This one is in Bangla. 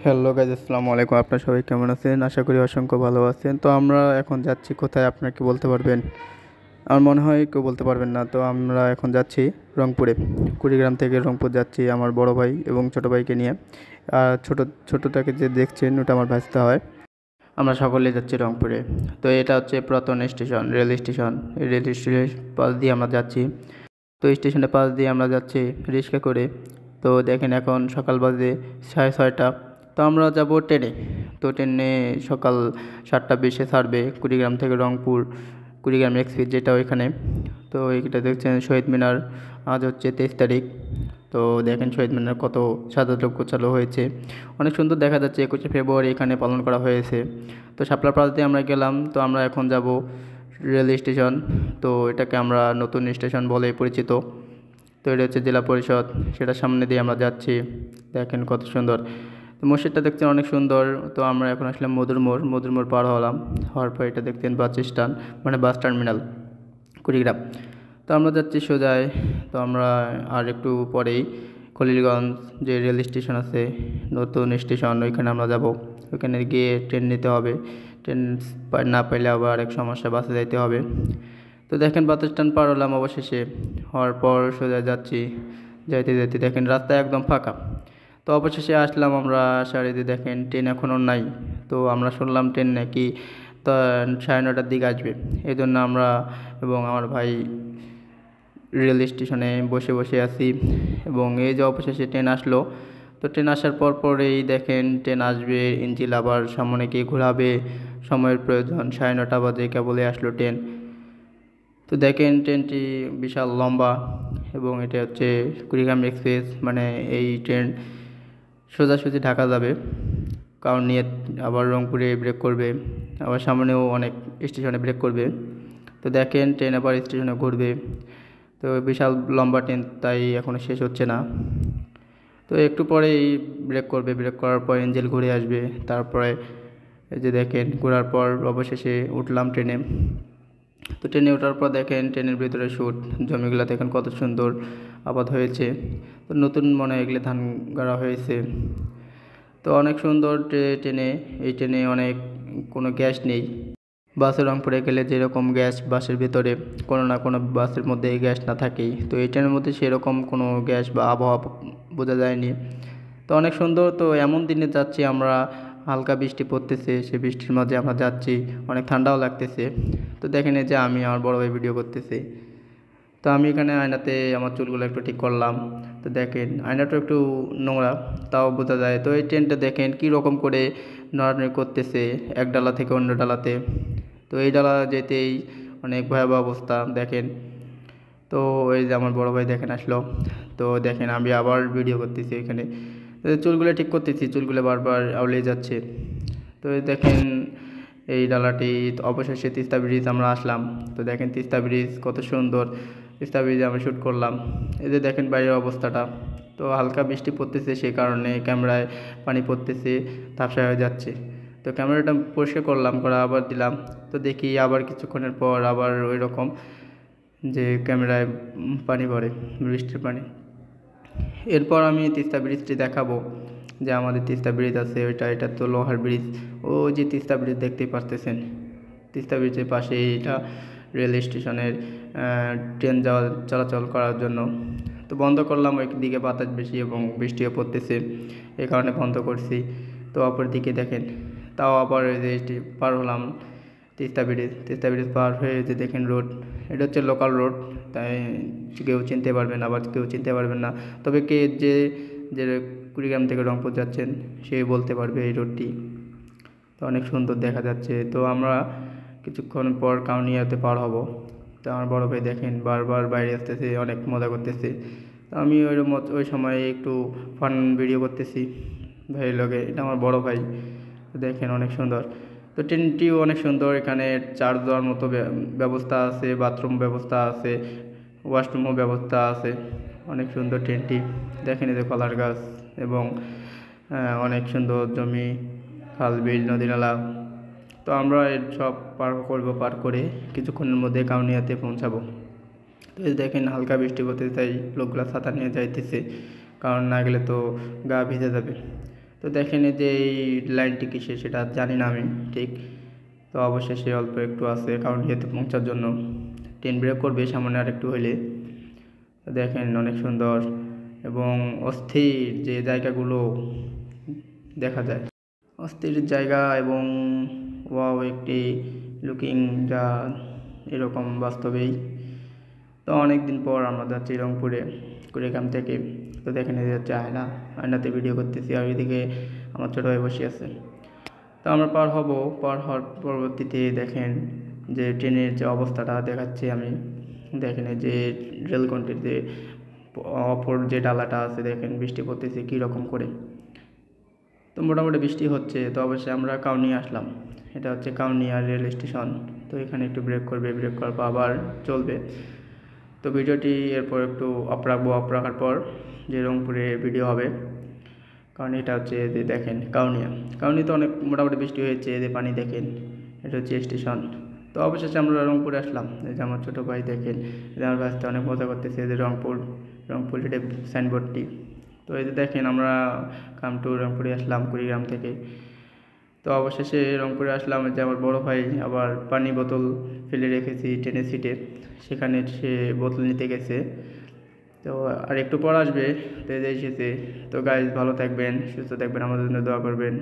হ্যালো গাইজ, আসসালামু আলাইকুম। আপনারা সবাই কেমন আছেন? আশা করি অসংখ্য ভালো আছেন। তো আমরা এখন যাচ্ছি কোথায়, আপনারা কি বলতে পারবেন? আমার মনে হয় কেউ বলতে পারবেন না। তো আমরা এখন যাচ্ছি রংপুরে। কুড়িগ্রাম থেকে রংপুর যাচ্ছি আমার বড় ভাই এবং ছোট ভাইকে নিয়ে। আর ছোটোটাকে যে দেখছেন ওটা আমার ভাসতে হয়। আমরা সকলেই যাচ্ছি রংপুরে। তো এটা হচ্ছে পুরাতন স্টেশন, রেল স্টেশন। এই রেল স্টেশনের পাশ দিয়ে আমরা যাচ্ছি। তো স্টেশনের পাশ দিয়ে আমরা যাচ্ছি রিক্সা করে। তো দেখেন এখন সকাল বাজে 6:30। তো আমরা যাব ট্রেনে। তো ট্রেনে সকাল 7:20 ছাড়বে কুড়িগ্রাম থেকে রংপুর। কুড়িগ্রাম এক্সপ্রেস যেটা ওইখানে। তো এইটা দেখছেন শহীদ মিনার। আজ হচ্ছে 23 তারিখ। তো দেখেন শহীদ মিনার কত সাজানো গোছালো হয়েছে, অনেক সুন্দর দেখা যাচ্ছে। 21শে ফেব্রুয়ারি এখানে পালন করা হয়েছে। তো শাপলা পাশ দিয়ে আমরা গেলাম। তো আমরা এখন যাব রেল স্টেশন। তো এটাকে আমরা নতুন স্টেশন বলে পরিচিত। তো এটা হচ্ছে জেলা পরিষদ, সেটার সামনে দিয়ে আমরা যাচ্ছি। দেখেন কত সুন্দর। তো মসজিদটা দেখছেন অনেক সুন্দর। তো আমরা এখন আসলাম মধুর মোড় পার হওয়ার পর এটা দেখতেন বাস স্ট্যান্ড, মানে বাস টার্মিনাল কুড়িগ্রাম। তো আমরা যাচ্ছি সোজায়। তো আমরা আর একটু পরেই খলিলগঞ্জ যে রেল স্টেশন আছে, নতুন স্টেশন, ওইখানে আমরা যাব। ওইখানে গিয়ে ট্রেন নিতে হবে। ট্রেন না পাইলে আবার এক সমস্যা, বাসে যাইতে হবে। তো দেখেন বাস স্ট্যান্ড পার হলাম অবশেষে। হওয়ার পর সোজা যাচ্ছি। যাইতে যাইতে দেখেন রাস্তা একদম ফাঁকা। তো অবশেষে আসলাম আমরা সারিতে। দেখেন ট্রেন এখনও নাই। তো আমরা শুনলাম ট্রেন নাকি তো 9:30টার দিকে আসবে। এই জন্য আমরা এবং আমার ভাই রেল স্টেশনে বসে বসে আছি। এবং এই যে অবশেষে ট্রেন আসলো। তো ট্রেন আসার পরেই দেখেন ট্রেন আসবে, ইঞ্জিন আবার সামনে গিয়ে ঘোরাবে, সময়ের প্রয়োজন। 9:30 বাজে কেবলই আসলো ট্রেন। তো দেখেন ট্রেনটি বিশাল লম্বা এবং এটা হচ্ছে কুড়িগ্রাম এক্সপ্রেস, মানে এই ট্রেন সোজাসুজি ঢাকা যাবে। কারণ নিয়ে আবার রংপুরে ব্রেক করবে, আবার সামনেও অনেক স্টেশনে ব্রেক করবে। তো দেখেন ট্রেন আবার স্টেশনে ঘুরবে। তো বিশাল লম্বা ট্রেন, তাই এখনও শেষ হচ্ছে না। তো একটু পরেই ব্রেক করবে, ব্রেক করার পর ইঞ্জিন ঘুরে আসবে। তারপরে এই যে দেখেন ঘোরার পর অবশেষে উঠলাম ট্রেনে। তো ট্রেনে ওঠার পর দেখেন ট্রেনের ভিতরে শ্যুট, জমিগুলো দেখেন কত সুন্দর আবাদ হয়েছে। তো নতুন মনে হয় এগুলো ধান গাড়া হয়েছে। তো অনেক সুন্দর ট্রেনে। এই ট্রেনে অনেক কোনো গ্যাস নেই। বাসে রংপুরে গেলে যেরকম গ্যাস বাসের ভিতরে, কোনো না কোনো বাসের মধ্যে এই গ্যাস না থাকেই। তো এই ট্রেনের মধ্যে সেরকম কোনো গ্যাস বা আবহাওয়া বোঝা যায়নি। তো অনেক সুন্দর। তো এমন দিনে যাচ্ছি আমরা, হালকা বৃষ্টি পড়তেছে, সে বৃষ্টির মাঝে আমরা যাচ্ছি, অনেক ঠান্ডাও লাগতেছে। তো দেখেন এই যে আমি আমার বড় ভাই ভিডিও করতেছি। তো আমি এখানে আয়নাতে আমার চুলগুলো একটু ঠিক করলাম। তো দেখেন আয়নাটা একটু নোংরা, তাও বোঝা যায়। তো এই ট্রেনটা দেখেন কী রকম করে নড়ানড়ি করতেছে এক ডালা থেকে অন্য ডালাতে। তো এই ডালা যেতেই অনেক ভয়াবহ অবস্থা দেখেন। তো এই যে আমার বড় ভাই দেখেন আসলো। তো দেখেন আমি আবার ভিডিও করতেছি এখানে। তো চুলগুলো ঠিক করতেছি, চুলগুলো বারবার আউলে যাচ্ছে। তো এই দেখেন এই ডালাটি। অবশেষে তিস্তা ব্রিজ আমরা আসলাম। তো দেখেন তিস্তা ব্রিজ কত সুন্দর। তিস্তা ব্রিজে আমি শ্যুট করলাম। এই যে দেখেন বাইরের অবস্থাটা। তো হালকা বৃষ্টি পড়তেছে, সেই কারণে ক্যামেরায় পানি পড়তেছে, ঝাপসা হয়ে যাচ্ছে। তো ক্যামেরাটা পরিষ্কার করলাম, করে আবার দিলাম। তো দেখি আবার কিছুক্ষণের পর আবার ওই রকম যে ক্যামেরায় পানি পড়ে, বৃষ্টির পানি। এরপর আমি তিস্তা ব্রিজটি দেখাবো, যে আমাদের তিস্তা ব্রিজ আছে এটা তো লোহার ব্রিজ। ও যে তিস্তা ব্রিজ দেখতেই পারতেছেন, তিস্তা ব্রিজের পাশে এটা রেল স্টেশনের ট্রেন চলাচল করার জন্য। তো বন্ধ করলাম, ওই দিকে বাতাস বেশি এবং বৃষ্টিও পড়তেছে, এই কারণে বন্ধ করছি। তো অপর দিকে দেখেন, তাও আবার ওই যে পার হলাম তিস্তা ব্রিজ পার হয়ে যে দেখেন রোড, এটা হচ্ছে লোকাল রোড। তাই কেউ চিনতে পারবেন, আবার কেউ চিনতে পারবেন না। তবে যে যে কুড়িগ্রাম থেকে রংপুর যাচ্ছেন সে বলতে পারবে এই রোডটি। তো অনেক সুন্দর দেখা যাচ্ছে। তো আমরা কিছুক্ষণ পর কাউনিয়াতে পার হব। তো আমার বড় ভাই দেখেন বারবার বাইরে আসতেছে, অনেক মজা করতেছে। তো আমি ওই সময় একটু ফান ভিডিও করতেছি ভাইয়ের লগে। এটা আমার বড় ভাই। দেখেন অনেক সুন্দর। তো ট্রেনটিও অনেক সুন্দর, এখানে চার্জ দেওয়ার মতো ব্যবস্থা আছে, বাথরুম ব্যবস্থা আছে, ওয়াশরুমও ব্যবস্থা আছে। অনেক সুন্দর ট্রেনটি। দেখেন এই যে কলার গাছ এবং অনেক সুন্দর জমি, খাল বিল নদী নালা। তো আমরা এর সব পার করে কিছুক্ষণের মধ্যে কাউনিয়াতে পৌঁছাবো। তো এই দেখেন হালকা বৃষ্টি পড়তে, তাই লোকগুলা ছাতা নিয়ে যাইতেছে, কারণ না গেলে তো গা ভিজে যাবে। তো দেখেন এই যে এই লাইনটি কিসে সেটা জানি না আমি ঠিক। তো অবশেষে অল্প একটু আছে কারণ ইয়েতে পৌঁছার জন্য ট্রেন ব্রেক করবে সামনে আর একটু হইলে। তো দেখেন অনেক সুন্দর এবং অস্থির যে জায়গাগুলো দেখা যায়, অস্থির জায়গা এবং ওয়াও একটি লুকিং যা এরকম বাস্তবেই। তো অনেক দিন পর আমরা যাচ্ছি রংপুরে কুড়িগ্রাম থেকে। তো দেখেন এই যাচ্ছে আয়নাতে ভিডিও করতেছি আর এদিকে আমার ছোটো ভাই বসে আছে। তো আমরা পার হওয়ার পরবর্তীতে দেখেন যে ট্রেনের যে অবস্থাটা দেখাচ্ছি আমি। দেখেন এই যে রেলকন্টির যে অপর যে ডালাটা আছে দেখেন বৃষ্টি পড়তেছে কীরকম করে। তো মোটামুটি বৃষ্টি হচ্ছে। তো অবশ্যই আমরা কাউনিয়া আসলাম, এটা হচ্ছে কাউনিয়া রেল স্টেশন। তো এখানে একটু ব্রেক করবে, ব্রেক করার পর আবার চলবে। তো ভিডিওটি এরপর একটু অফ রাখার পর যে রংপুরে ভিডিও হবে, কারণ এটা হচ্ছে যে দেখেন কাউনিতে অনেক মোটামুটি বৃষ্টি হয়েছে, এদের পানি দেখেন, এটা হচ্ছে স্টেশন। তো অবশেষে আমরা রংপুরে আসলাম। এই যে আমার ছোটো ভাই দেখেন, এই যে আমার ভাইতে অনেক মজা করতেছে, এই যে রংপুর এটা সাইনবোর্ডটি। তো এই যে দেখেন আমরা কাম টু রংপুরে আসলাম কুড়িগ্রাম থেকে। তো অবশেষে রংপুরে আসলাম, যে আমার বড় ভাই আবার পানি বোতল ফেলে রেখেছি ট্রেনের সিটে, সেখানে সে বোতল নিতে গেছে। তো আর একটু পর আসবে, তো এসেছে। তো গাইজ ভালো থাকবেন, সুস্থ থাকবেন, আমাদের জন্য দোয়া করবেন।